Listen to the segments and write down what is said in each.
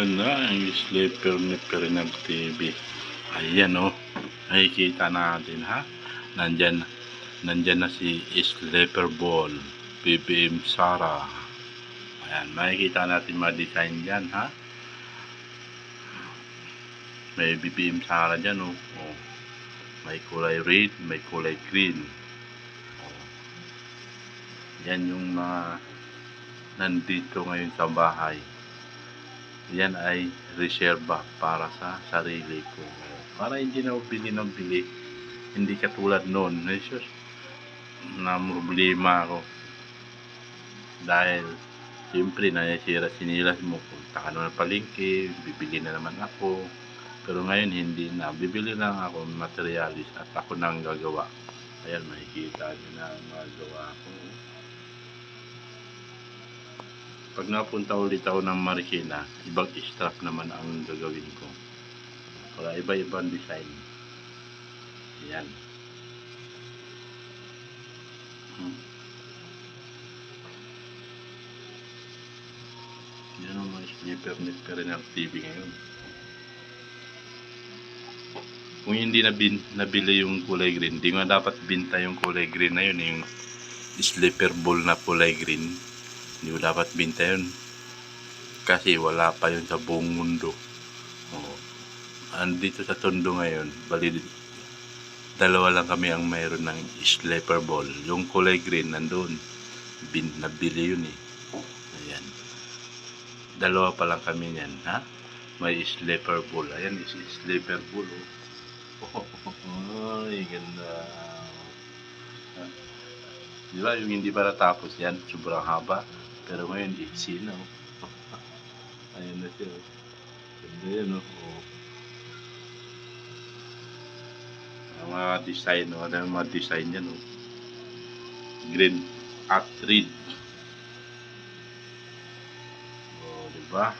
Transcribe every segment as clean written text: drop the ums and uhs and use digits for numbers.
Ayan na, ang sleeper ni Perinag TV. Ayan o, nakikita natin ha. Nandyan na si Sleeper Ball, BBM Sara. Ayan, makikita natin mga design dyan ha. May BBM Sara dyan o. May kulay red, may kulay green. Yan yung mga nandito ngayon sa bahay. Yan ay reserva para sa sarili ko. Para hindi na bili ng bili. Hindi katulad noon. Jesus, na problema ako. Dahil, siyempre, nasira sinilas mo. Punta ka naman palengke, bibili na naman ako. Pero ngayon, hindi na. Bibili lang ako materialis at ako nang gagawa. Ayan, makikita nyo na ang magawa ko. Pag napunta ulit ako ng Marikina, ibang strap naman ang gagawin ko. Para iba-ibang design. Ayan. Yan ang mga sleeper ni Perinag TV ngayon. Kung hindi nabili yung kulay green, di nga dapat binta yung kulay green na yun. Yung sleeper ball na kulay green. Hindi mo dapat binta yun. Kasi wala pa yun sa buong mundo. Andito sa Tondo ngayon, bali dalawa lang kami ang mayroon ng sleeper ball. Yung kulay green nandun. Nabili yun eh. Ayan. Dalawa pa lang kami yan, ha? May sleeper ball. Ayan, sleeper ball. Ay, ganda. Diba, yung hindi pa natapos yan, sobrang haba. Pero ngayon, iksi na. Ayan na siya. Ganda yan, ang mga design, ano yung mga design yan, green at red. Diba?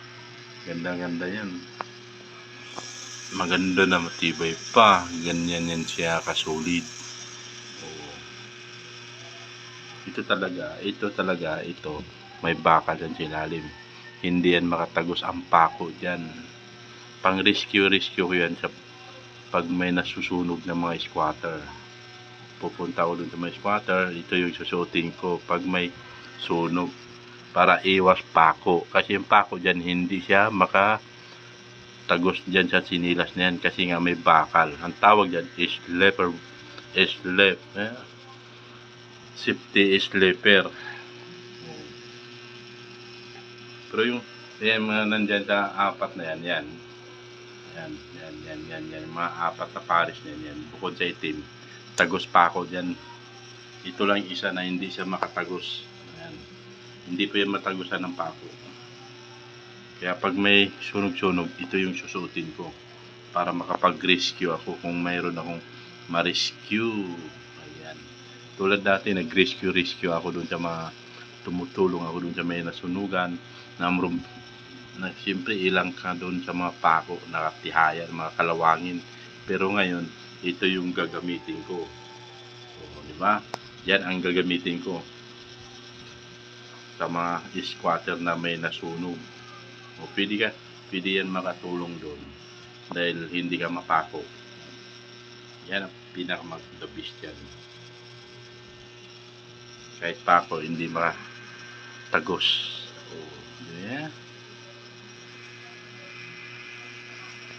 Ganda-ganda yan. Maganda na, matibay pa. Ganyan yan siya kasolid. Ito may bakal dyan sa ilalim. Hindi yan makatagos ang pako dyan. Pang rescue ko yan sa pag may nasusunog ng mga squatter. Pupunta ko dun sa mga squatter, ito yung susutin ko pag may sunog para iwas pako. Kasi yung pako dyan hindi siya makatagos dyan sa sinilas na yan kasi nga may bakal. Ang tawag dyan is safety sleeper. Pero yung mga nandyan sa apat na yan. Yan. Mga apat na pares na yan. Bukod sa itim, tagos pa ako dyan. Ito lang isa na hindi siya makatagos. Ayan. Hindi pa yan matagusan ng pako. Kaya pag may sunog-sunog, ito yung susutin ko. Para makapag-rescue ako kung mayroon akong ma-rescue. Ayan. Tulad dati, nag-rescue ako dun sa mga tumutulong ako dun sa may nasunugan. Na siyempre ilang ka doon sa mga pako, nakatihayan, mga kalawangin. Pero ngayon, ito yung gagamitin ko. Diba? Yan ang gagamitin ko sa mga squatter na may nasunog. Pwede yan makatulong doon dahil hindi ka mapako. Yan ang pinakamagdabis yan. Kahit pako, hindi makatagos. Yeah.